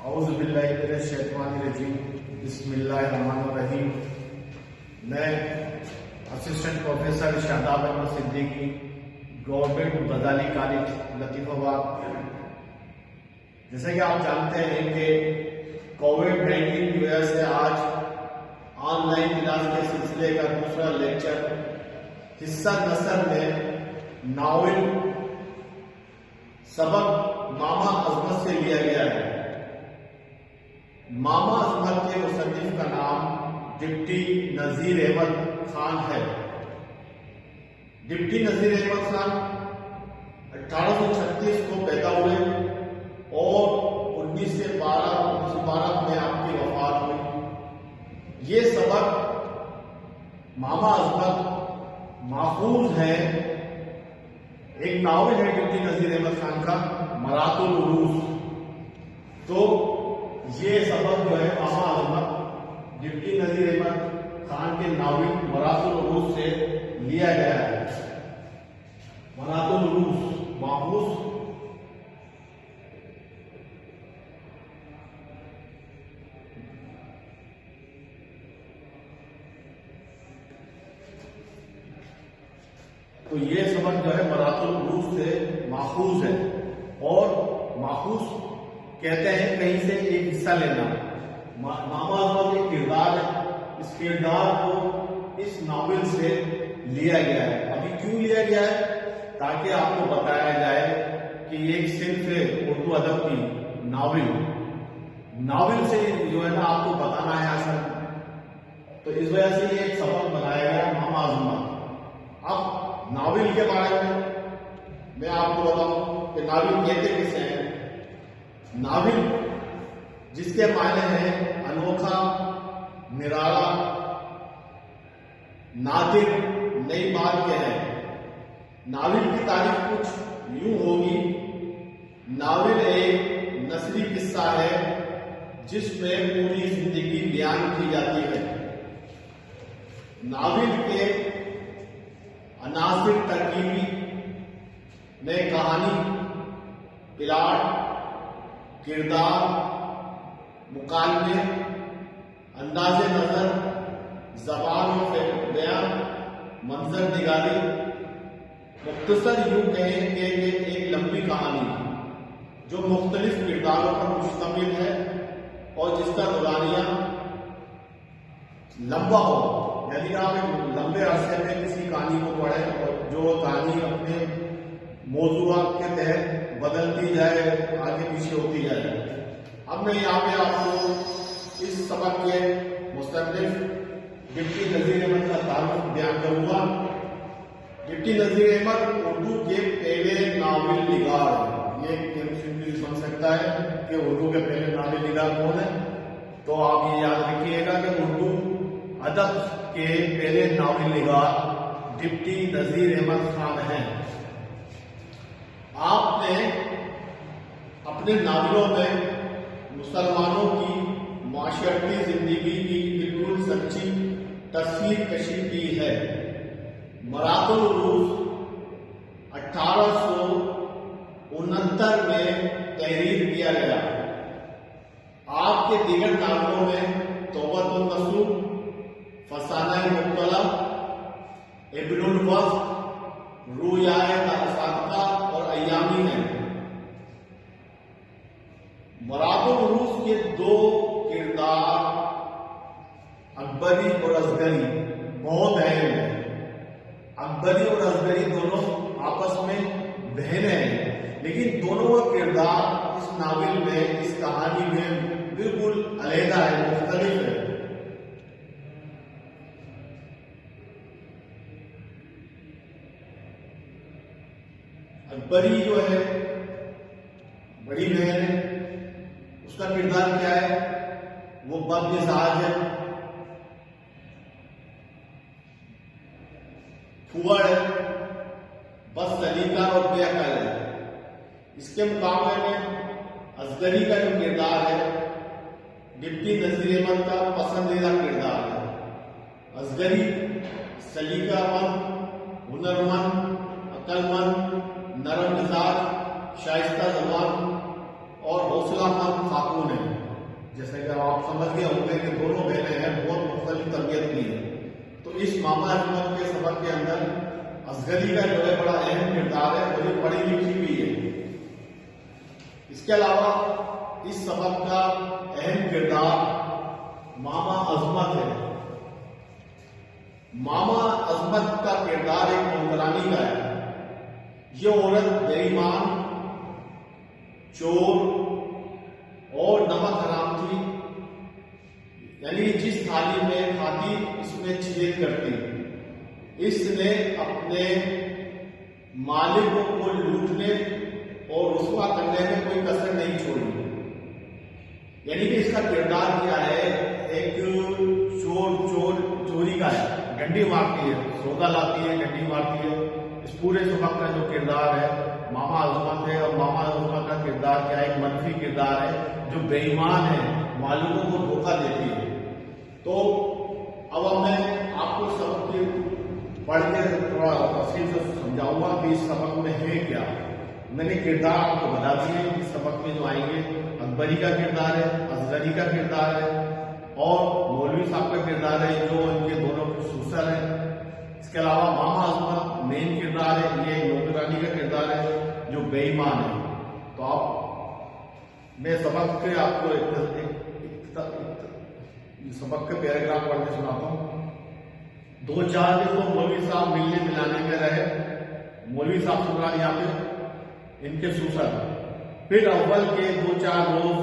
اعوذ باللہ من الشیطان الرجیم بسم اللہ الرحمن الرحیم۔ میں اسسٹنٹ پروفیسر شاداب احمد صدیقی، گورنمنٹ غزالی کالج لطیف آباد۔ جیسا کہ آپ جانتے ہیں کہ کووڈ-19 کی وجہ سے آج آن لائن کلاس کے سلسلے کا دوسرا لیکچر حصہ نثر میں ناول سبق ماما عظمت سے لیا گیا ہے۔ ماما عظمت کے مصنف کا نام ڈپٹی نذیر احمد خان ہے۔ ڈپٹی نذیر احمد خان 1836 کو پیدا ہوئے اور 1912 میں آپ کی وفات ہوئی۔ یہ سبق ماما عظمت ماخوذ ہے، ایک ناول ہے ڈپٹی نذیر احمد خان کا مرات العروس۔ تو یہ سبق جو ہے ماما عظمت ڈپٹی نذیر احمد خان کے ناول مرات العروس سے لیا گیا ہے۔ مرات العروس ماخوذ تو یہ سبق جو ہے مرات العروس سے ماخوذ ہے، اور ماخوذ کہتے ہیں کہیں سے ایک حصہ لینا۔ ماما عظمت ایک کردار ہے، اس کردار کو اس ناول سے لیا گیا ہے۔ ابھی کیوں لیا گیا ہے؟ تاکہ آپ کو بتایا جائے کہ یہ ایک صنف اردو ادب کی ناول سے جو ہے نا آپ کو بتانا ہے اصل، تو اس وجہ سے یہ ایک سبق بنایا گیا ماما عظمت۔ اب ناول کے بارے میں آپ کو بتاؤں کہ ناول کہتے کسے ہیں۔ ناول جس کے معنی ہیں انوکھا، نرالا، نادر، نئی بات کے ہیں۔ ناول کی تعریف کچھ یوں ہوگی: ناول ایک نثری قصہ ہے جس میں پوری زندگی بیان کی جاتی ہے۔ ناول کے عناصر ترکیبی میں کہانی، پلاٹ، کردار، مکالمے، انداز نظر، زبان و بیان، منظر نگاری۔ مختصر یوں کہیں کہ یہ ایک لمبی کہانی جو مختلف کرداروں پر مشتمل ہے اور جس کا دورانیہ لمبا ہو، یعنی آپ ایک لمبے عرصے میں کسی کہانی کو پڑھیں اور جو کہانی اپنے موضوعات کے تحت بدلتی جائے، آگے پیچھے ہوتی جائے۔ اب میں یہاں پہ آپ کو اس سبق کے مصنف ڈپٹی نذیر احمد کا تعارف بیان کروں گا۔ ڈپٹی نذیر احمد اردو کے پہلے ناول نگار ہیں۔ یہ ایک بن سکتا ہے کہ اردو کے پہلے ناول نگار کون ہے، تو آپ یہ یاد رکھیے گا کہ اردو ادب کے پہلے ناول نگار ڈپٹی نذیر احمد خان ہیں۔ آپ نے اپنے ناولوں میں مسلمانوں کی معاشرتی زندگی کی بالکل سچی تصویر کشی کی ہے۔ مرات العروس 1869 میں تحریر کیا گیا۔ آپ کے دیگر ناولوں میں توبۃ النصوح، فسانہ مبتلا، ابن الوقت، رویائے صادقہ اور ایامی ہیں۔ مرات العروس کے دو کردار اکبری اور اصغری بہت اہم ہیں۔ اکبری اور اصغری دونوں آپس میں بہنیں ہیں، لیکن دونوں کا کردار اس ناول میں، اس کہانی میں بالکل علیحدہ ہے، مختلف ہے۔ اکبری جو ہے بڑی بہن ہے، اس کا کردار کیا ہے؟ وہ بد مزاج ہے، پھوڑ ہے، بس سلیقہ اور بے عقل ہے۔ اس کے مقابلے میں اصغری کا جو کردار ہے ڈپٹی نذیر احمد کا پسندیدہ کردار ہے۔ اصغری سلیقہ مند، ہنرمند، عقل مند، نرم مزاج، شائستہ زبان اور حوصلہ مند خاتون ہے۔ समझ गए होंगे कि दोनों बहनें हैं, बहुत मुख्तलिफ तरबियत की है। तो इस मामा अजमत के सबक के अंदर असगरी का जो है बड़ा अहम किरदार है, और ये पढ़ी लिखी भी है। इसके अलावा इस सबक का अहम किरदार मामा अजमत है। मामा अजमत का किरदार एक नौकरानी का है। ये औरत बेईमान, चोर और नमक हराम थी, यानी जिस थाली में खाती इसमें छेद करती। इसने अपने मालिकों को लूटने और रुसवा करने में कोई कसर नहीं छोड़ी। यानी कि इसका किरदार क्या है, एक चोरी का है, डंडी मारती है, सौदा लाती है, डंडी मारती है। इस पूरे सबक का जो किरदार है मामा अजमत है, और मामा अजमत का किरदार क्या है, एक मनफी किरदार है जो बेईमान है, मालिकों को धोखा देती है। तो अब मैं आपको सबक की पढ़ के थोड़ा तफसील से समझाऊंगा कि इस सबक में है क्या। मैंने किरदार आपको बता दिए, इस सबक में जो आएंगे अकबरी का किरदार है, असगरी का किरदार है, और मौलवी साहब का किरदार है जो इनके दोनों के सुसर है। इसके अलावा मामा अजमत मेन किरदार है, ये नौकरानी का किरदार है जो बेईमान है। तो आप मैं सबक के आपको सबक के पैराग्राफ पढ़ के सुनाता हूँ। 2-4 दिन तो मौलवी साहब मिलने मिलाने में रहे। मौलवी साहब सुना यहाँ पे इनके सुसर। फिर अव्वल के 2-4 रोज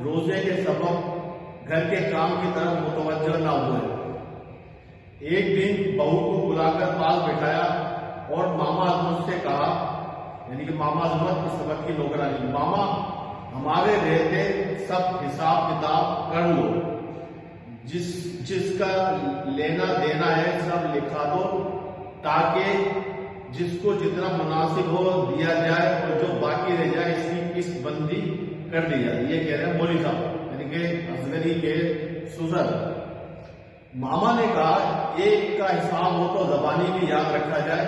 रोजे के सबब घर के काम की तरफ मुतवज्जो ना हुए। एक दिन बहू को बुलाकर पास बैठाया और मामा अजमत से कहा, यानी कि मामा अजमत इस सबक की नौकरानी, मामा हमारे रहते सब हिसाब किताब कर लो, जिसका लेना देना है सब लिखा दो, ताकि जिसको जितना मुनासिब हो दिया जाए और जो बाकी रह जाए इसकी किस्त बंदी कर दी जाए। ये कह रहे हैं मौलवी साहब, यानी कि असगरी के सुसर। मामा ने कहा एक का हिसाब हो तो जबानी भी याद रखा जाए।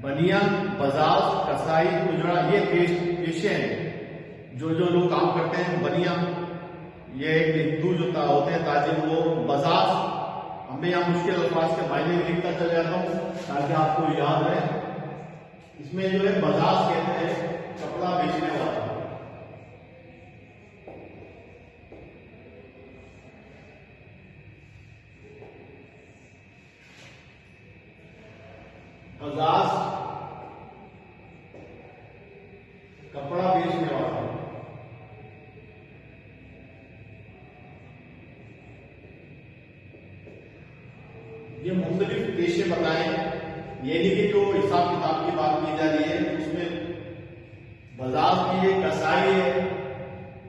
बनिया, बजाज, कसाई, गुजरा ये पेशे हैं जो लोग काम करते हैं। बनिया ये एक हिंदू जो होते हैं ताजिर, वो बजाज, हमें यहाँ मुश्किल अल्फाज के मायने लिखता चले जाता हूँ ताकि आपको याद रहे। इसमें जो है बजाज कहते हैं कपड़ा बेचने वाला। बजाज कपड़ा बेचने वाला। ये मुख्तलिफ पेशे बताएं, ये नहीं कि जो हिसाब किताब की बात की जा रही है उसमें बजाज भी है, कसाई है,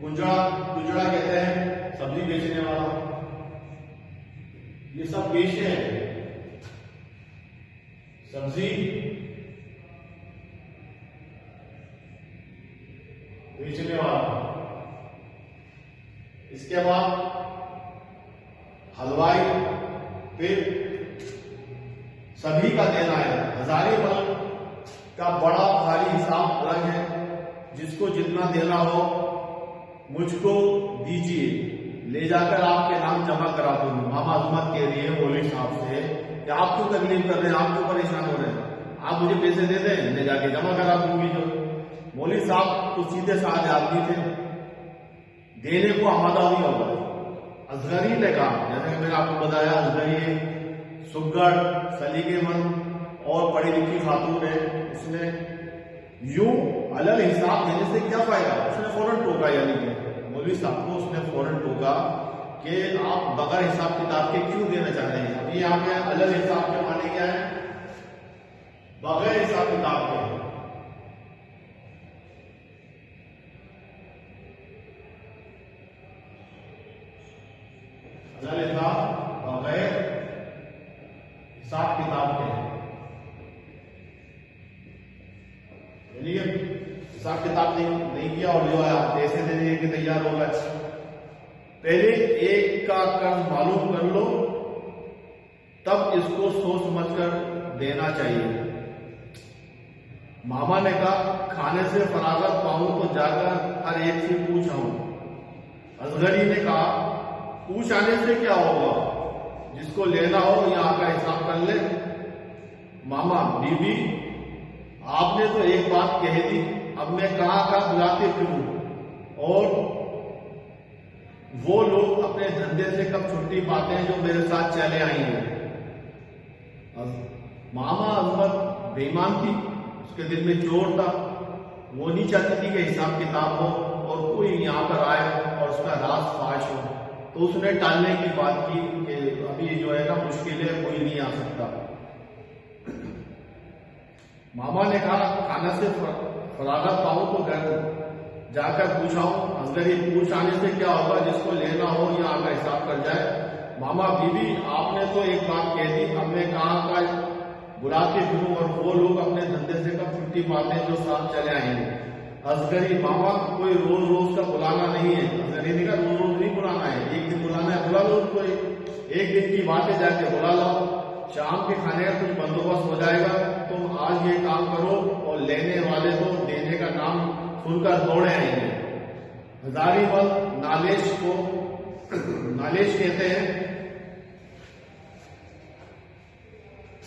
गुजरा कहते हैं सब्जी बेचने वाला। ये सब पेशे हैं। सब्जी बेचने वाला। इसके बाद हलवाई। फिर सभी का देना है। हजारी बल का बड़ा भारी हिसाब अलग है, जिसको जितना देना हो मुझको दीजिए, ले जाकर आपके नाम जमा करा दूंगी। मामा अजमत कह रही है मौलवी साहब से कि आप क्यों तकलीफ कर रहे हैं, आप क्यों परेशान हो रहे हैं, आप मुझे पैसे दे दें, ले जाके जमा करा दूंगी। जो मौलवी साहब तो सीधे साधे आदमी थे, देने को आमादा नहीं होगा। असगरी ने कहा, जैसे कि मैंने आपको बताया, असगरी सुगढ़, सलीकेमंद और पढ़ी लिखी खातून है। उसने यूं अलग हिसाब देने से क्या फायदा, उसने फौरन टोका, यानी कि मौलवी साहब को उसने फौरन टोका कि आप बगैर हिसाब किताब के क्यों देना चाह रहे हैं। अभी यहाँ पे अलग हिसाब के माने क्या है, बगैर हिसाब किताब के। अलग हिसाब बगैर हिसाब किताब के, यानी हिसाब किताब नहीं किया और जो है आप पैसे देने के तैयार हो गए। पहले एक का कर्ज मालूम कर लो, तब इसको सोच समझकर देना चाहिए। मामा ने कहा, खाने से फरागत पाऊं तो जाकर हर एक से पूछा हूं। असगरी ने कहा, पूछ आने से क्या होगा, जिसको लेना हो यहाँ का हिसाब कर ले। मामा, बीबी आपने तो एक बात कह दी, अब मैं कहाँ बुलाते फिरूं, और वो लोग अपने धंधे से कब छुट्टी पाते हैं जो मेरे साथ चले आई हैं। मामा अजमत बेईमान थी, उसके दिल में चोर था, वो नहीं चाहती थी कि हिसाब किताब हो और कोई यहाँ पर आए और उसका राज फाश हो, तो उसने टालने की बात की कि अभी जो है ना मुश्किल है, कोई नहीं आ सकता। मामा ने कहा खाना से फरागत पाऊं तो घर जाकर पूछाऊं, अगर ये पूछ आने से क्या होगा, जिसको लेना हो या आकर हिसाब कर जाए। मामा, बीबी आपने तो एक बात कह दी, अब मैं कहाँ बुलाते फिरूं और वो लोग अपने धंधे से कब छुट्टी पाते हैं जो साथ चले आएंगे। असगरी, मामा कोई रोज रोज का बुलाना नहीं है। असगरी ने कहा रोज रोज नहीं बुलाना है, एक दिन बुलाना है, बुला लो उसको, एक दिन की बात है, जाके बुला लो, शाम के खाने का कुछ बंदोबस्त हो जाएगा, तुम आज ये काम करो और लेने वाले को देने का नाम सुनकर दौड़े आएंगे। हजारीमल नालेश को नालेश कहते हैं,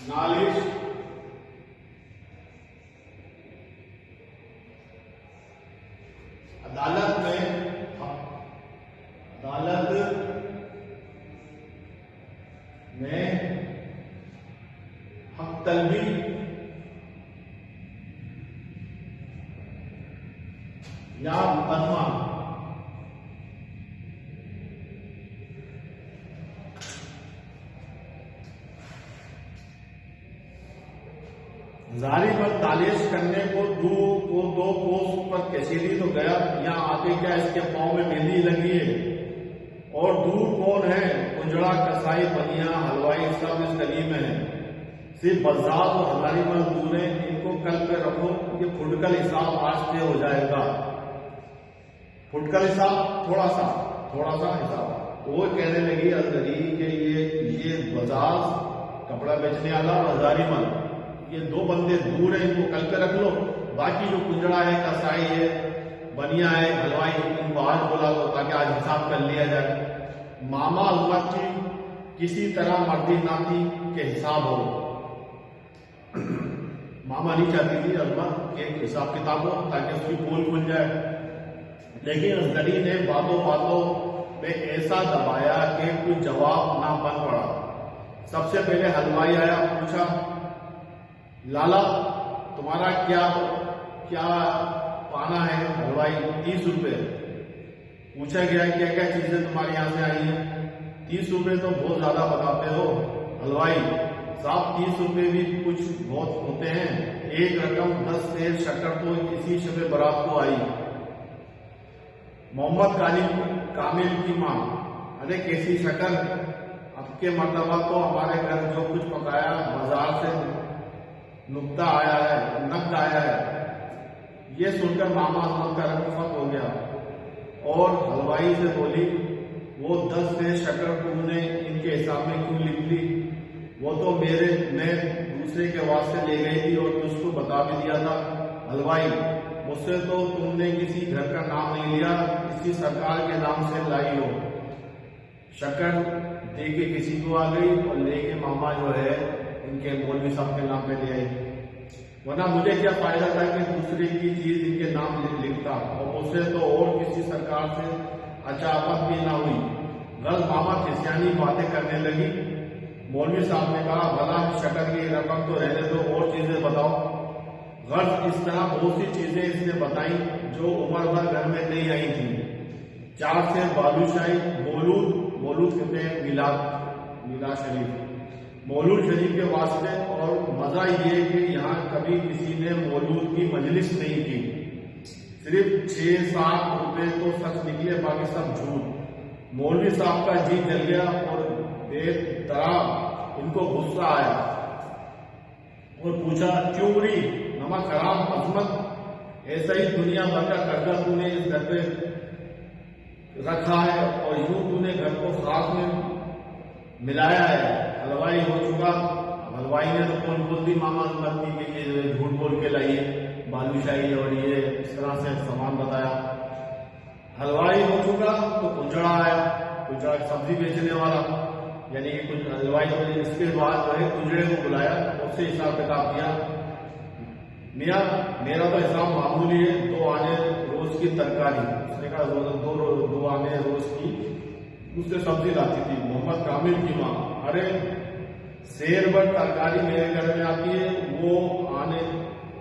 नालेश अदालत में हक तलबी या मुकदमा जारी पर तालिश करने को दो कोस पर कचेरी तो गया, यहाँ आके क्या इसके पाँव में मेहंदी लगी है, और दूर कौन है, कुंजड़ा, कसाई, बनिया, हलवाई सब इस गली में है, सिर्फ बाजार और हजारी मल दूर है, इनको कल पे रखो, ये फुटकल हिसाब आज से हो जाएगा। फुटकल हिसाब थोड़ा सा हिसाब। वो कहने लगी असगरी कि ये बजाज कपड़ा बेचने वाला और हजारी मल, ये दो बंदे दूर है, इनको कल पे रख लो, बाकी जो कुंजड़ा है, कसाई है, बनिया है, हलवाई, इनको आज बुला लो ताकि आज हिसाब कर लिया जाए। मामा अजमत की किसी तरह मर्जी ना थी कि हिसाब हो। मामा नहीं चाहती थी अजमत एक हिसाब किताब हो ताकि उसकी पोल खुल जाए, लेकिन असगरी ने बातों में ऐसा दबाया कि कोई जवाब ना बन पड़ा। सबसे पहले हलवाई आया, पूछा, लाला तुम्हारा क्या पाना है। हलवाई, 30 रुपए। पूछा गया क्या क्या चीजें तुम्हारे यहाँ से आई हैं। 30 रुपए तो बहुत ज्यादा बताते हो। हलवाई साहब, 30 रुपए भी कुछ बहुत होते हैं, एक रकम 10 सेर शक्कर तो इसी शबे बारात को आई। मोहम्मद कामिल की माँ, अरे कैसी शक्कर, अब के मर्तबा तो हमारे घर जो कुछ पकाया बाजार से नकद आया है। ये सुनकर मामा अजमत का रंग फक हो गया और हलवाई से बोली, वो 10 सेर शक्कर तुमने इनके हिसाब में क्यों लिख ली, वो तो मैं दूसरे के वास्ते ले गई थी और तुझको बता भी दिया था। हलवाई, मुझसे तो तुमने किसी घर का नाम नहीं लिया, किसी सरकार के नाम से लाई हो। शक्कर दे के किसी को आ गई और लेके मामा जो है इनके मौलवी साहब के नाम पे ले आई, वरना मुझे क्या फायदा था कि दूसरे की चीज इनके नाम लिखता, और मुझसे तो और किसी सरकार से अचापत भी ना हुई। गल मामा खिसियानी बातें करने लगी। मौलवी साहब ने कहा, भला शक्कर की रकम तो रहने दो, और चीजें बताओ। गर्ज इस तरह बहुत सी चीजें इसने बताई जो उम्र भर घर में नहीं आई थी। 4 से बालूशाही, मौलूद कहते हैं मिलाद शरीफ, मौलूद शरीफ के वास्ते। और मजा ये कि यहाँ कभी किसी ने मौलूद की मजलिस नहीं की, सिर्फ 6-7 रुपए तो सच निकले, बाकी सब झूठ। मौलवी साहब का जी जल गया और बेतराब इनको गुस्सा आया और पूछा, क्यों री नमक हराम अजमत, ऐसा ही दुनिया भर का कर्जा तूने इस घर पे रखा है और यूं तूने घर को खाक में मिलाया है। हलवाई हो चुका। हलवाई ने तो बोल दी मामा अजमत की कि ये झूठ बोल के लाइए बालूशाही और ये इस तरह से सामान बताया। हलवाई हो चुका तो कुंजड़ा आया। कुछ सब्जी बेचने वाला, यानी कि कुछ हलवाई। इसके बाद जो है कुंजड़े को बुलाया, उससे हिसाब किताब किया। मियाँ मेरा तो हिसाब मामूली है, 2 आने रोज की तरकारी। उसने कहा 2 आने रोज की उससे सब्जी लाती थी। मोहम्मद कामिल की माँ, अरे शेर भर तरकारी मेरे घर में आती है, वो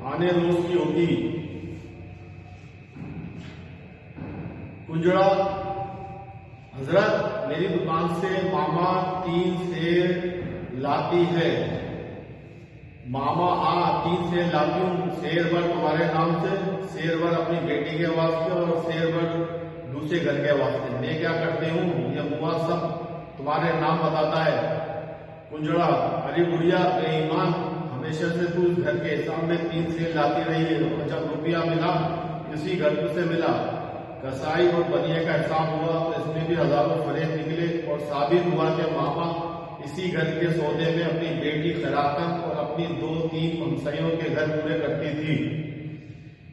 आने रोज की होती। कुंजड़ा, हजरत मेरी दुकान से मामा 3 शेर लाती है। मामा 3 शेर लाती हूँ, शेर भर तुम्हारे नाम से, शेर भर अपनी बेटी के वास्ते और शेर भर दूसरे घर के वास्ते। मैं क्या करती हूँ, ये मुआ सब तुम्हारे नाम बताता है। कुंजड़ा, अरे बुढ़िया बेईमान, हमेशा से तू इस घर के हिसाब में 3 शेर लाती रही है, और जब रुपया मिला इसी घर से मिला। कसाई और बनिए का हिसाब हुआ तो इसमें भी हजारों फरेब निकले, और साबित हुआ कि मामा इसी घर के सौदे में अपनी बेटी खरातन और अपनी 2-3 हमसायों के घर पूरे करती थी।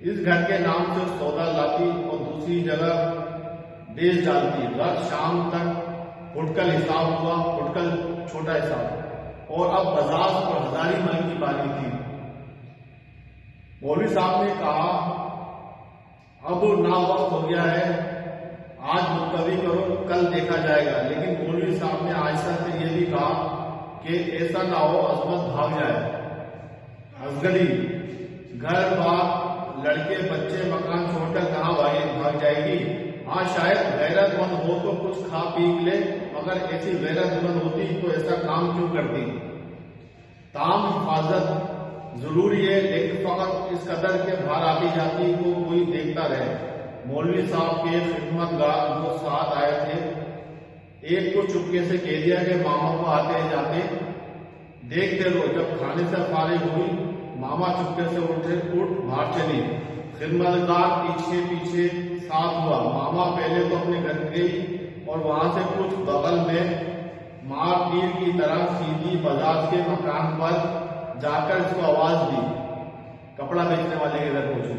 इस घर के नाम से सौदा लाती और दूसरी जगह बेच डालती। रात शाम तक फुटकल हिसाब हुआ, फुटकल छोटा हिसाब, और अब बाजार और हजारी मल की बारी थी। मौलवी साहब ने कहा, अब ना वक्त हो गया है, आज मुलतवी करो, कल देखा जाएगा। लेकिन मौलवी साहब ने आयशा से यह भी कहा कि ऐसा ना हो अजमत भाग जाए। असगरी, घर बार, लड़के बच्चे, मकान छोड़कर कहाँ भाग जाएगी। हाँ, शायद गैरतमंद हो तो कुछ खा पी ले, मगर ऐसी गैरतमंद होती तो ऐसा काम क्यों करती। ताम हिफाजत जरूरी है, लेकिन फकत इस कदर के बाहर आती जाती को कोई देखता रहे। मौलवी साहब के खिदमतगार जो साथ आए थे, एक को चुपके से कह दिया कि मामा को आते जाते देखते रहो। जब खाने से फारिग हुई, मामा चुपके से उठ बाहर चली। खिदमतगार पीछे पीछे साथ हुआ। मामा पहले तो अपने घर गई और वहां से कुछ बगल में मार तीर की तरह सीधी बजाज के मकान पर जाकर इसको आवाज दी। कपड़ा बेचने वाले के घर पहुंची।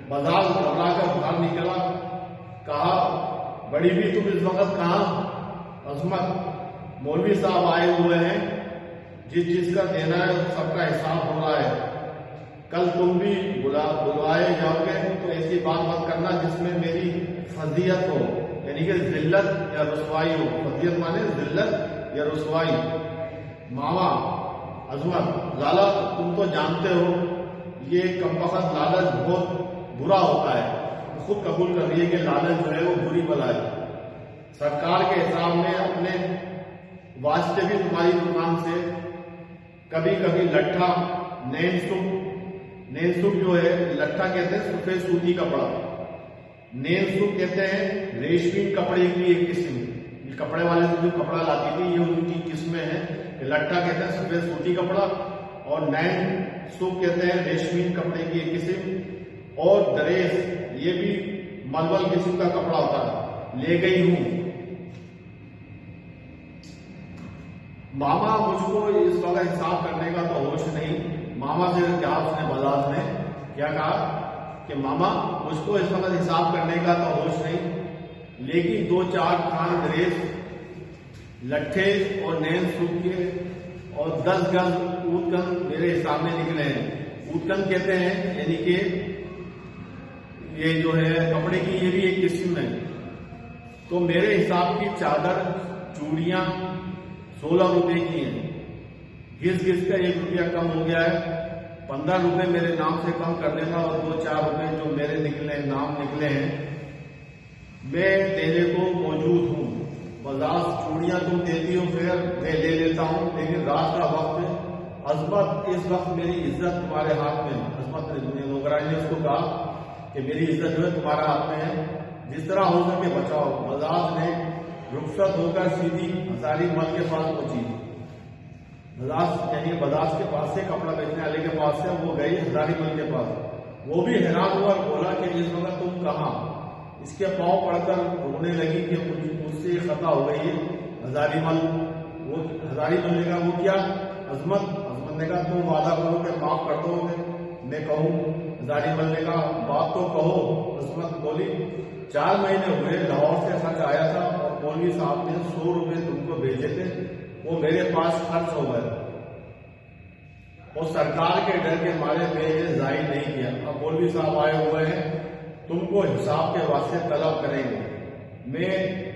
बजाज घबरा कर बाहर निकला, कहा, बड़ी भी तुम इस वक्त कहाँ। अजमत, मौलवी साहब आए हुए हैं, जिस जिसका देना है सबका हिसाब हो रहा है। कल तुम भी बुलवाए जाओगे तो ऐसी बात मत करना जिसमें मेरी फजीयत हो, यानी कि जिल्लत या रुसवाई हो। फजीयत माने जिल्लत या रुसवाई। मामा, अजमत, लाला तुम तो जानते हो ये कमबख्त लालच बहुत बुरा होता है। खुद कबूल कर रही है कि लालच जो है वो बुरी बला है। सरकार के हिसाब में अपने वास्ते भी तुम्हारी दुकान से कभी कभी लट्ठा, नैन सूप जो है, लट्ठा कहते हैं सफेद सूती कपड़ा, नैन सूप कहते हैं रेशमी कपड़े की एक किस्म। कपड़े वाले से जो कपड़ा लाती थी ये उनकी किस्में हैं। लट्ठा कहते हैं सफेद सूती कपड़ा, और नैन सूप कहते हैं रेशमी कपड़े की एक किस्म। और दरेस, ये भी मलबल किस्म का कपड़ा होता है, ले गई हूं। मामा, मुझको इस वक्त हिसाब करने का तो होश नहीं। मामा से क्या उसने बजाज ने क्या कहा कि मामा, मुझको इस वक्त हिसाब करने का तो होश नहीं, लेकिन 2-4 खान ड्रेस, लट्ठे और नैन सूप के और 10 गज ऊतकन मेरे हिसाब में निकले हैं। ऊतकन कहते हैं यानी कि ये जो है कपड़े की ये भी एक किस्म है। तो मेरे हिसाब की चादर, चूड़ियां 16 रुपए की हैं। घिस घिस का 1 रुपया कम हो गया है। 15 रुपए मेरे नाम से कम कर देना, और 2-4 रुपए जो मेरे निकले नाम निकले हैं मैं देने को मौजूद हूँ। बजाज चूड़ियां तुम देती हो, फिर मैं ले लेता हूँ, लेकिन रात का वक्त है। अजमत, इस वक्त मेरी इज्जत तुम्हारे हाथ में है। अजमत ने नौकरानी ने उसको कहा कि मेरी इज्जत जो है तुम्हारे हाथ में है, जिस तरह हो सके बचाओ। बजाज ने रुखसत होकर सीधी हजारी मल के पास पहुंची। बजाज यानी बजाज के पास से, कपड़ा बेचने वाले के पास से वो गई हजारी मल के पास। वो भी हैरान हुआ, बोला कि इस वक्त तुम कहाँ। इसके पांव पड़कर रोने लगी कि मुझसे खता हो गई है। हजारी मल ने कहा, वो क्या। अजमत ने कहा, तुम वादा करो कि माफ कर दो मैं कहूँ। हजारी मल ने कहा, बात तो कहो। अजमत बोली, 4 महीने हुए, लाहौर से खर्च आया था और मौलवी साहब ने 100 रुपये तुमको भेजे थे, वो मेरे पास खर्च हो गए और सरकार के डर के मारे मैंने जाहिर नहीं किया। अब मौलवी साहब आए हुए हैं, तुमको हिसाब के वास्ते तलब करेंगे, मैं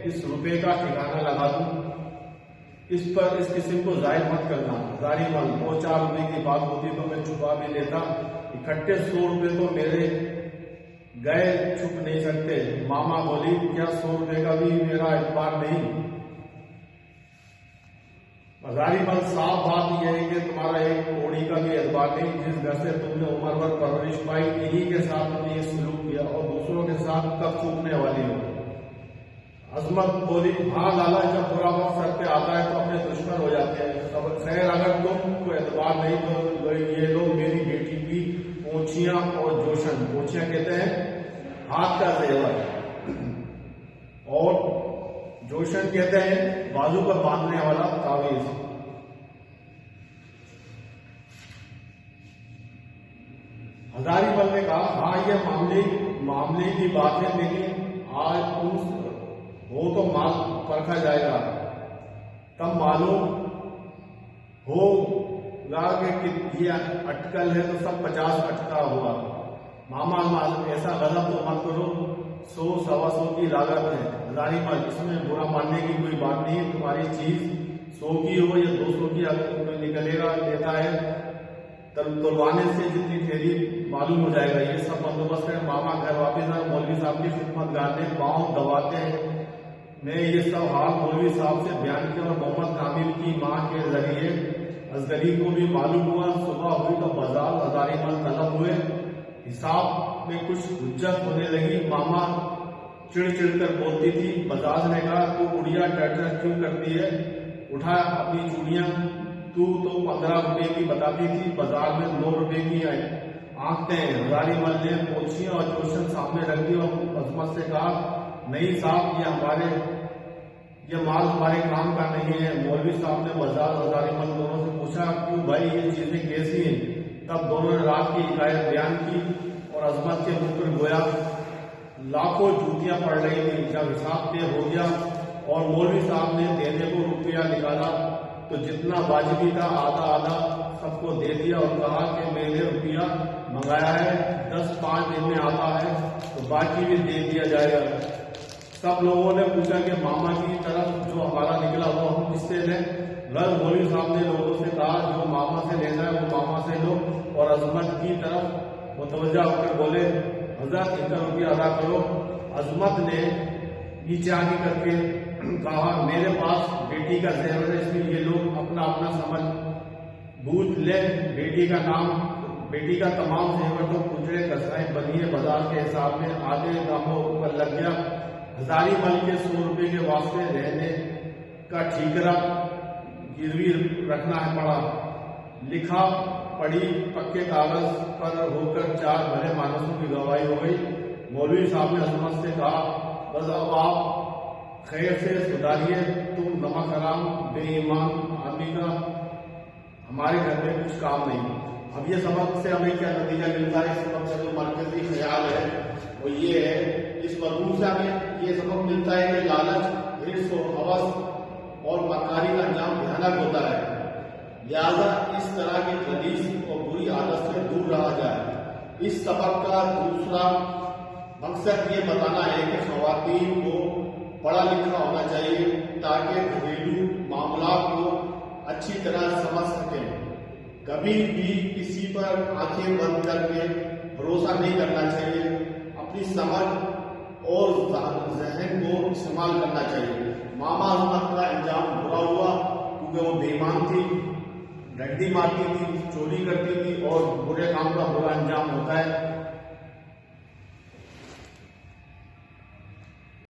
इस रुपए का ठिकाना लगा दूं, इस पर इस किस्म को जाहिर मत करना। जारी मल 2-4 रुपए की बात होती तो मैं छुपा भी लेता, इकट्ठे 100 रुपए तो मेरे गए, छुप नहीं सकते। मामा बोली, क्या 100 रुपए का भी मेरा एतबार नहीं? जारी मल साफ बात यह है कि तुम्हारा एक कौड़ी का भी एतबार नहीं। जिस घर से तुमने उम्र भर परवरिश पाई, इन्हीं के साथ तुमने ये सलूक किया और दूसरों के साथ कब चूकने वाली हो? अजमत बोली, हाँ लाला, जब बुरा वक्त सर पे आता है तो अपने दुश्मन हो जाते हैं। खैर, अगर तुमको एतबार नहीं तो ये लोग मेरी बेटी की पोंछियां और जोशन, पोंछियां कहते हैं हाथ का जेवर, और जोशन कहते हैं बाजू पर बांधने वाला तावीज। हजारीमल ने कहा, हाँ ये मामले की बात है, लेकिन आज तुम हो तो माल परखा जाएगा, तब मालूम होगा कि ये अटकल है तो सब 50 अटका हुआ। मामा ऐसा गलत तो मत करो, 100-125 की लागत है। हजारीमल, इसमें बुरा मानने की कोई बात नहीं है, तुम्हारी चीज 100 की हो या 200 की, अगर कोई निकलेगा लेता है तोलवाने से जितनी ठेरी मालूम हो जाएगा। ये सब बंदोबस्त है। मामा घर वापिस आए, मौलवी साहब की खिदमतगार ने पाँव दबाते हैं मैं ये सब हाल मौलवी साहब से बयान किया और मोहम्मद कामिल की मां के जरिए असगरी को भी मालूम हुआ। सुबह हुई तो बाजार हजारीमल तलब हुए, हिसाब में कुछ हुज्जत होने लगी। मामा चिड़ कर बोलती थी। बजाज ने कहा, तू गुड़िया टटर क्यों करती है, उठा अपनी चूड़ियां, तू तो 15 रुपए की बताती थी, बाजार में 9 रुपए की आंकते हैं। हजारीमल ने पोछियां और जोशन सामने रख दी और अजमत से कहा, नहीं साहब, ये माल हमारे काम का नहीं है। मौलवी साहब ने बाजार हजारीमल दोनों से पूछा, क्यों भाई, ये चीजें कैसी हैं? तब दोनों ने रात की हिकायत बयान की और अजमत के मुंह पर गोया लाखों जूतियां पड़ रही थी। जब हिसाब तय हो गया और मौलवी साहब ने देने को रुपया निकाला तो जितना वाजिबी था आधा सबको दे दिया और कहा कि मैंने रुपया मंगाया है, 10-5 दिन में आता है तो बाकी भी दे दिया जाएगा। सब लोगों ने पूछा कि मामा की तरफ जो हमारा निकला वो हम किससे लें? मौलवी साहब ने लोगों से कहा, जो मामा से लेना है वो मामा से लो, और अजमत की तरफ मुतवज्जा होकर बोले, हजरत इनका रुपया अदा करो। अजमत ने नीचे आगे करके कहा, मेरे पास बेटी का जेवर है, इसलिए ये लोग अपना अपना समझ बूझ ले। बेटी का तमाम जेवर तो कुचड़े कसाई बनिए बाजार के हिसाब में आधे दामों पर लग गया। हजारीमल के 100 रुपए के वास्ते रहने का ठीकरा गिरवी रखना है पड़ा। लिखा पढ़ी पक्के कागज पर होकर 4 भले मानसों की गवाही हो गई। मौलवी साहब ने अजमत से कहा, बस अब आप खैर से सुधारिए, तुम नमक हराम बेईमान आदमी का हमारे घर में कुछ काम नहीं। अब ये सबक से हमें क्या नतीजा मिलता है? इस सबक से जो मरकजी ख्याल है वो ये है, इस मजमून से हमें ये सबक मिलता है कि लालच, हिर्स और हवस और मक्कारी का अंजाम भयानक होता है, लिहाजा इस तरह की खबीस और बुरी आदत से दूर रहा जाए। इस सबक का दूसरा मकसद ये बताना है कि खवातीन को पढ़ा लिखा होना चाहिए ताकि घरेलू मामलात को अच्छी तरह समझ सकें। कभी भी किसी पर आंखें बंद करके भरोसा नहीं करना चाहिए, अपनी समझ और जहन को इस्तेमाल करना चाहिए। मामा अजमत का अंजाम बुरा हुआ क्योंकि वो बेईमान थी, डंडी मारती थी, चोरी करती थी और बुरे काम का बुरा अंजाम होता है।